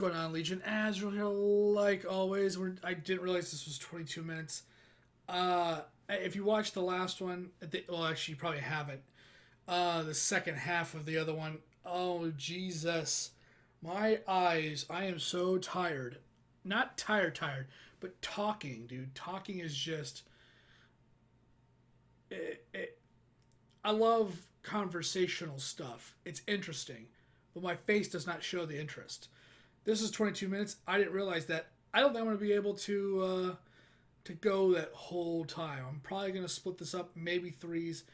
Going on, Legion. Azrael here, like always. I didn't realize this was 22 minutes. If you watched the last one, well, actually, you probably haven't. The second half of the other one. Oh, Jesus. My eyes. I am so tired. Not tired, but talking, dude. Talking is just. I love conversational stuff. It's interesting, but my face does not show the interest. This is 22 minutes. I didn't realize that. I don't think I'm going to be able to go that whole time. I'm probably going to split this up, maybe threes,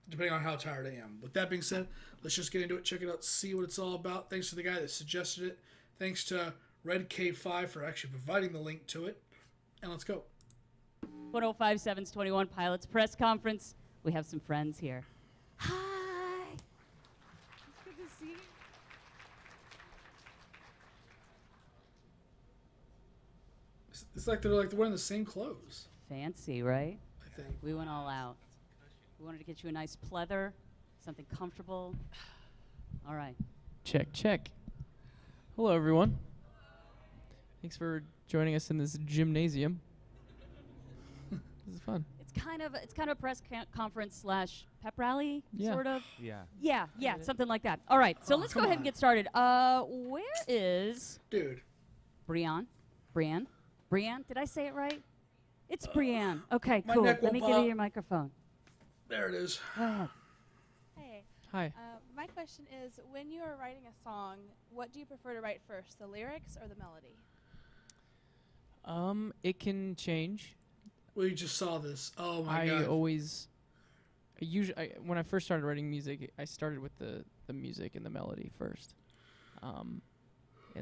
depending on how tired I am. With that being said, let's just get into it, check it out, see what it's all about. Thanks to the guy that suggested it. Thanks to Red K5 for actually providing the link to it. And let's go. 1057's 21 Pilots Press Conference. We have some friends here. Hi. It's good to see you. It's like they're wearing the same clothes. Fancy, right? I think. We went all out. We wanted to get you a nice pleather, something comfortable. All right. Check. Hello, everyone. Thanks for joining us in this gymnasium. This is fun. It's kind of a press conference slash pep rally, Yeah. sort of. Yeah. Yeah, something like that. All right, so Oh, let's go come ahead on. and get started. Where is Dude. Brianne? Brianne, did I say it right? It's Brianne. Okay, my cool. neck Let me won't give you pop. your microphone. There it is. Go ahead. Hey. Hi. My question is, when you are writing a song, what do you prefer to write first, the lyrics or the melody? It can change. We just saw this. Oh my I god. always, when I first started writing music, I started with the music and the melody first. And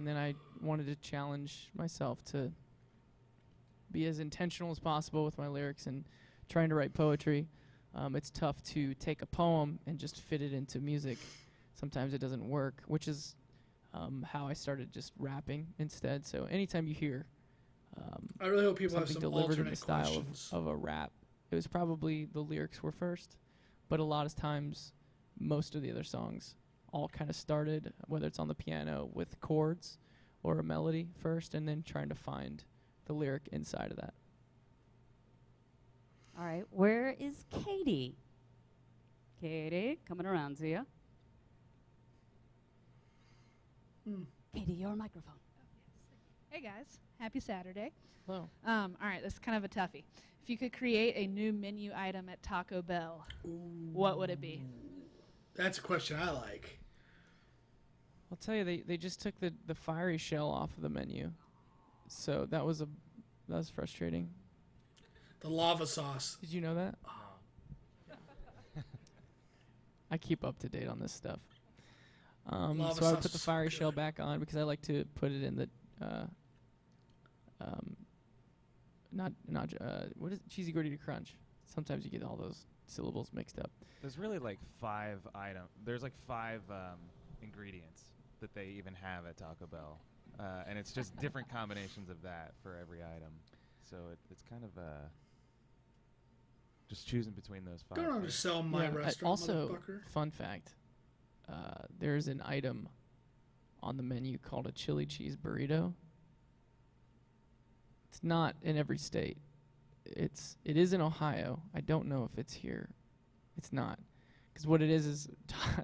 then I wanted to challenge myself to be as intentional as possible with my lyrics and trying to write poetry. It's tough to take a poem and just fit it into music. Sometimes it doesn't work, which is how I started just rapping instead. So anytime you hear I really hope people have something some delivered in the alternate style questions. of a rap, it was probably the lyrics were first, but a lot of times most of the other songs all kind of started, whether it's on the piano with chords or a melody first, and then trying to find the lyric inside of that. All right, where is Katie? Katie, coming around to you. Katie, your microphone. Hey guys, happy Saturday. Hello. All right, this is kind of a toughie. If you could create a new menu item at Taco Bell, what would it be? That's a question I like. I'll tell you, they just took the fiery shell off of the menu, so that was frustrating. The lava sauce. Did you know that? I keep up to date on this stuff. Lava So I would sauce put the is fiery good. shell back on because I like to put it in the what is cheesy gordita crunch. Sometimes you get all those syllables mixed up. There's really like five ingredients that they even have at Taco Bell, and it's just different combinations of that for every item. So it's kind of just choosing between those five. Don't things. undersell my restaurant, also, motherfucker. fun fact, there's an item on the menu called a chili cheese burrito. It's not in every state. It is in Ohio. I don't know if it's here. It's not. Because what it is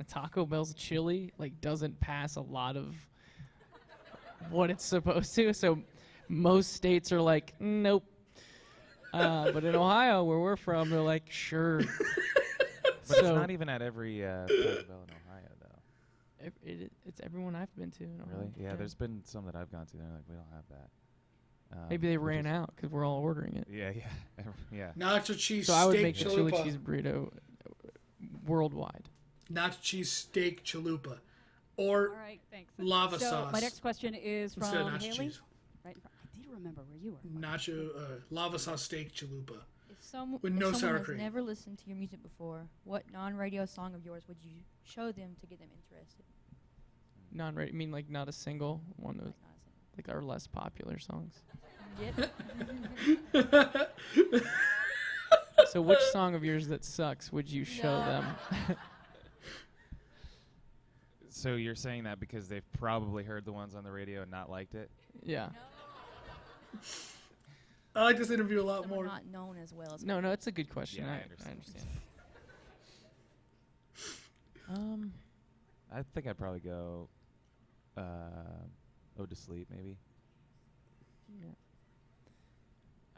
Taco Bell's chili doesn't pass a lot of what it's supposed to. So most states are like, nope. But in Ohio, where we're from, they're like, sure. But it's not even at every Taco Bell in Ohio, though. It's everyone I've been to. In Ohio. Really? Yeah, there's been some that I've gone to. They're like, we don't have that. Maybe they which ran is- out because we're all ordering it. Yeah, yeah. Nacho cheese So I would steak make the chili chalupa. cheese burrito worldwide. Nacho cheese steak chalupa. Or All right. Thanks. lava So sauce. my next question is from instead of nacho Haley. cheese. Right in front. I did remember where you were. Nacho, lava sauce steak chalupa. If With no sour someone cream. has never listened to your music before, what non-radio song of yours would you show them to get them interested? Non-ready, you mean not a single one of Like, not a single. our less popular songs. Yep. So which song of yours that sucks would you show No. them? So you're saying that because they've probably heard the ones on the radio and not liked it? Yeah. I like this interview a lot Some are more. not known as well as No, it's a good question. Yeah, I I understand. understand. I think I'd probably go Ode to Sleep, maybe. Yeah.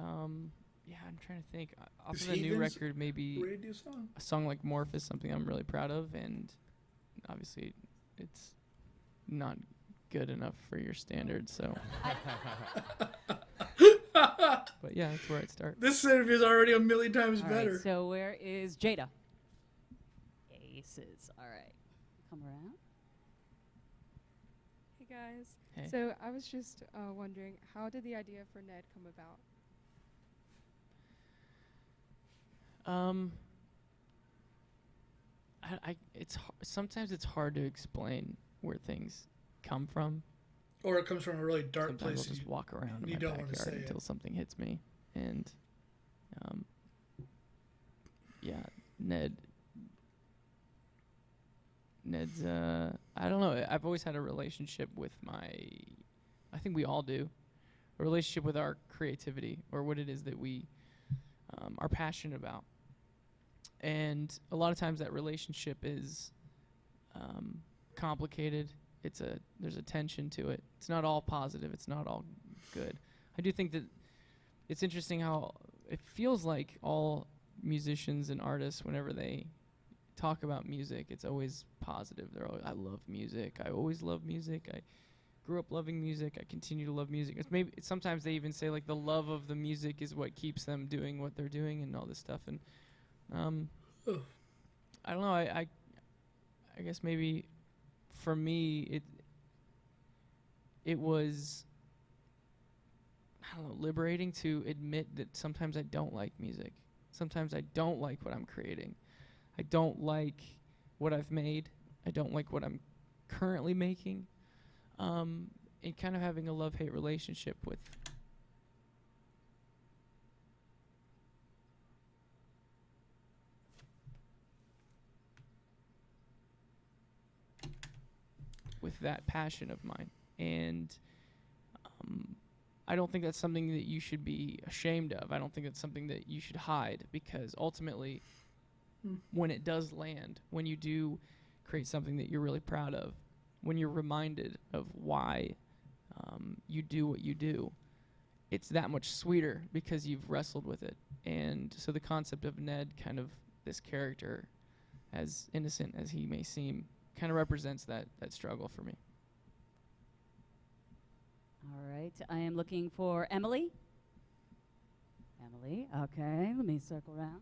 Yeah, I'm trying to think. Off Is of the new Heathens record, maybe Radio song. a song like Morph is something I'm really proud of, and obviously it's not good enough for your standards, so. But yeah, that's where I'd start. This interview is already a million times All right, better. so where is Jada? Aces. All right. Come around. Hey guys. Hey. So I was just wondering, how did the idea for Ned come about? Sometimes it's hard to explain where things come from. Or it comes from a really dark Sometimes place. I'll just walk around in you my don't wanna backyard say it. until something hits me, and yeah, Ned's I don't know. I've always had a relationship with I think we all do, a relationship with our creativity or what it is that we are passionate about. And a lot of times that relationship is complicated. There's a tension to it. It's not all positive. It's not all good. I do think that it's interesting how it feels like all musicians and artists, whenever they talk about music, it's always positive. They're always, I love music. I always love music. I grew up loving music. I continue to love music. Sometimes they even say like the love of the music is what keeps them doing what they're doing and all this stuff. And I don't know. I guess maybe for me it was, I don't know, liberating to admit that sometimes I don't like music. Sometimes I don't like what I'm creating. I don't like what I've made. I don't like what I'm currently making. And kind of having a love-hate relationship with that passion of mine. And I don't think that's something that you should be ashamed of. I don't think that's something that you should hide, because ultimately when it does land, when you do create something that you're really proud of, when you're reminded of why you do what you do, it's that much sweeter because you've wrestled with it. And so the concept of Ned, kind of this character, as innocent as he may seem, kind of represents that struggle for me. All right. I am looking for Emily. Emily. Okay. Let me circle around.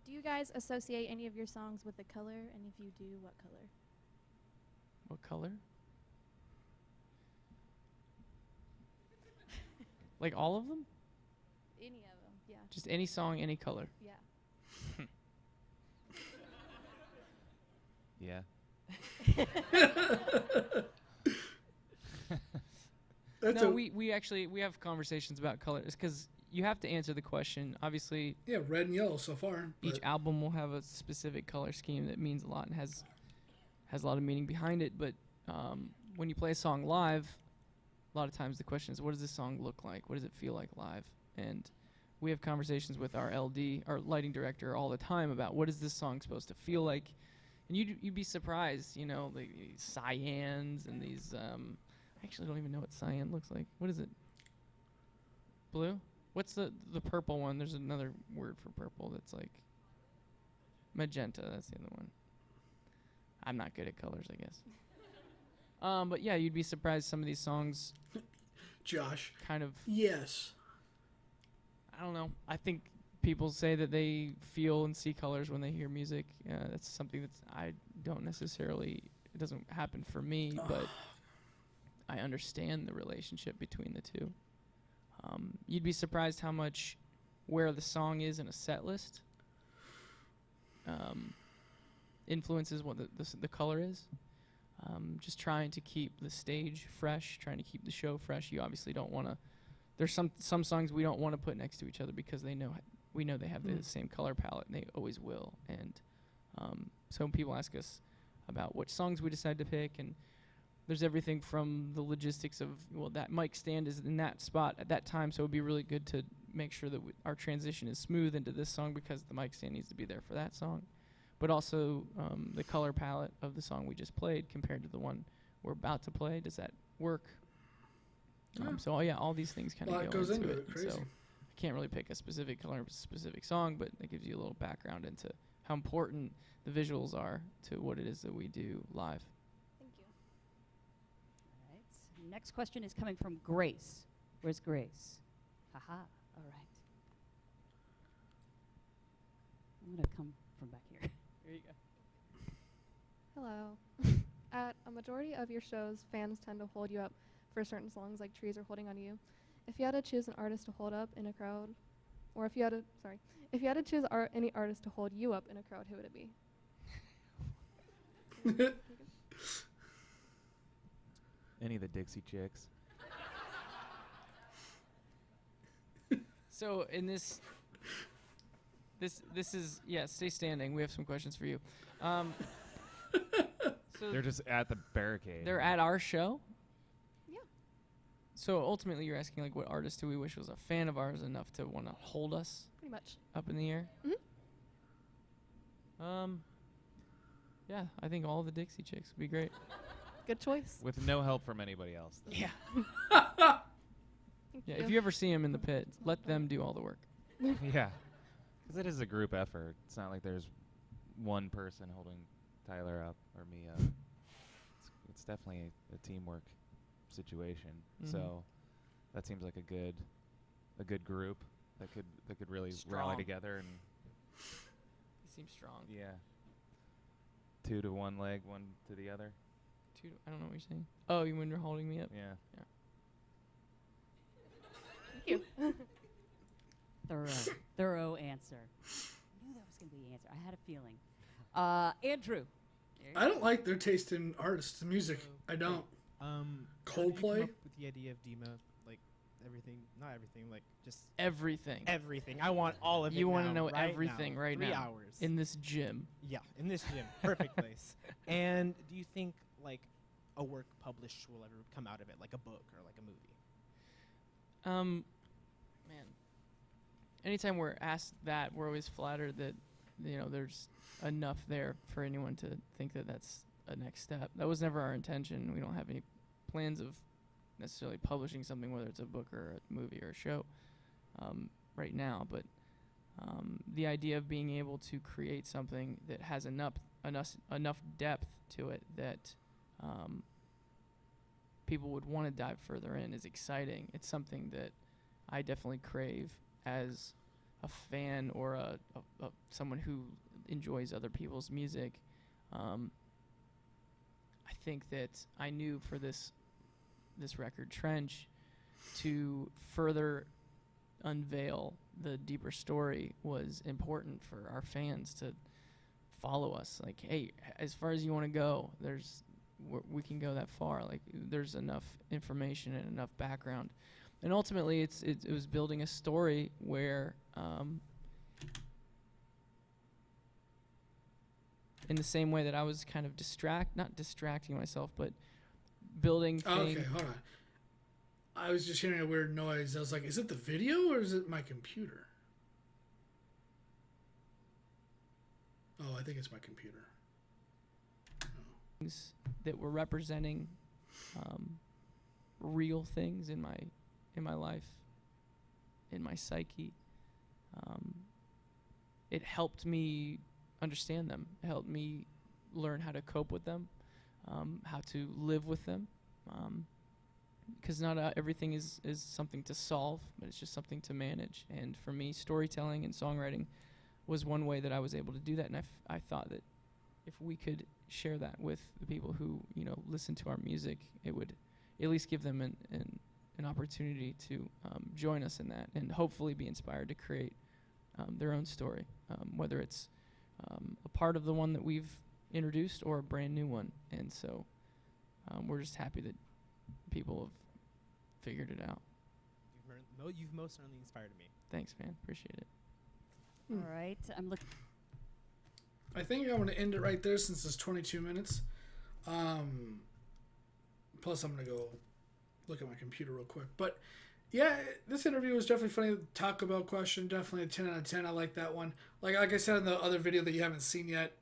Do you guys associate any of your songs with a color? And if you do, what color? What color? Like all of them? Any of them, yeah. Just any song, any color. Yeah. Yeah. We actually have conversations about colors, because you have to answer the question. Obviously, Yeah, red and yellow so far. each album will have a specific color scheme that means a lot and has a lot of meaning behind it. But when you play a song live, a lot of times the question is, what does this song look like? What does it feel like live? And we have conversations with our LD, our lighting director, all the time about what is this song supposed to feel like. And you'd be surprised, you know, like these cyans and these. I actually don't even know what cyan looks like. What is it? Blue? What's the purple one? There's another word for purple that's like magenta. That's the other one. I'm not good at colors, I guess. But yeah, you'd be surprised some of these songs Josh. kind of. Yes. I don't know. I think people say that they feel and see colors when they hear music. That's something that I don't necessarily. It doesn't happen for me, but I understand the relationship between the two. You'd be surprised how much where the song is in a set list influences what the color is. Just trying to keep the stage fresh, trying to keep the show fresh. You obviously don't want to. There's some songs we don't want to put next to each other because we know they have the same color palette, and they always will. And So people ask us about what songs we decide to pick, and there's everything from the logistics of, well, that mic stand is in that spot at that time, so it would be really good to make sure that our transition is smooth into this song because the mic stand needs to be there for that song. But also the color palette of the song we just played compared to the one we're about to play. Does that work? So all these things kind of go into it. Crazy. So I can't really pick a specific color, a specific song, but it gives you a little background into how important the visuals are to what it is that we do live. Thank you. All right. Next question is coming from Grace. Where's Grace? Haha. All right. I'm going to come from back here. Here you go. Hello. At a majority of your shows, fans tend to hold you up for certain songs like Trees Are Holding On You. If you had to choose an artist to hold up in a crowd, or if you had to choose any artist to hold you up in a crowd, who would it be? Any of the Dixie Chicks. So in this is, stay standing. We have some questions for you. So They're just at the barricade. they're at our show? Yeah. So ultimately you're asking, like, what artist do we wish was a fan of ours enough to want to hold us Pretty much. up in the air? Yeah, I think all the Dixie Chicks would be great. Good choice. With no help from anybody else. Though. Yeah. Thank Yeah, you. if you ever see them in the pit, let them do all the work. Yeah. Because it is a group effort. It's not like there's one person holding Tyler up or me up. It's definitely a teamwork situation. Mhm. So that seems like a good group that could really rally Strong. together and He seems strong. yeah. 2 to one leg, 1 to the other. I don't know what you're saying. Oh, you when you're holding me up? Yeah. Thank you. Thorough answer. I knew that was going to be the answer. I had a feeling. Andrew. I don't like their taste in artists' music. I don't. How did you Coldplay? come up with the idea of Dima, like everything, not everything, like just Everything. everything. I want all of it. You want to now, know right everything now. right 3 now. hours. In this gym. Yeah, in this gym, perfect place. And do you think like a work published will ever come out of it, like a book or like a movie? Man. Anytime we're asked that, we're always flattered that, there's enough there for anyone to think that that's a next step. That was never our intention. We don't have any plans of necessarily publishing something, whether it's a book or a movie or a show, right now. But the idea of being able to create something that has enough depth to it that people would want to dive further in is exciting. It's something that I definitely crave as a fan or a someone who enjoys other people's music. I think that I knew for this record, Trench, to further unveil the deeper story was important for our fans to follow us. Like, hey, as far as you want to go, we can go that far. Like, there's enough information and enough background. And ultimately, it was building a story where, in the same way that I was kind of not distracting myself, but building things. Okay, hold on. I was just hearing a weird noise. I was like, is it the video or is it my computer? Oh, I think it's my computer. Things that were representing real things in my life, in my psyche. It helped me understand them. It helped me learn how to cope with them, how to live with them. Because not everything is something to solve, but it's just something to manage. And for me, storytelling and songwriting was one way that I was able to do that. And I thought that if we could share that with the people who listen to our music, it would at least give them an opportunity to join us in that and hopefully be inspired to create their own story, whether it's a part of the one that we've introduced or a brand new one. And so we're just happy that people have figured it out. You've most certainly inspired me. Thanks, man. Appreciate it. All right. I'm looking. I think I'm going to end it right there since it's 22 minutes. Plus, I'm going to go look at my computer real quick. But yeah, this interview was definitely funny. The Taco Bell question, definitely a 10 out of 10. I like that one. Like I said in the other video that you haven't seen yet,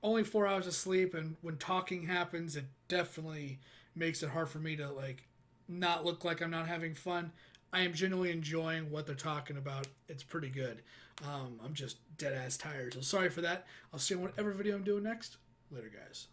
only 4 hours of sleep, and when talking happens, it definitely makes it hard for me to like not look like I'm not having fun. I am genuinely enjoying what they're talking about. It's pretty good. I'm just dead ass tired. So sorry for that. I'll see you in whatever video I'm doing next. Later, guys.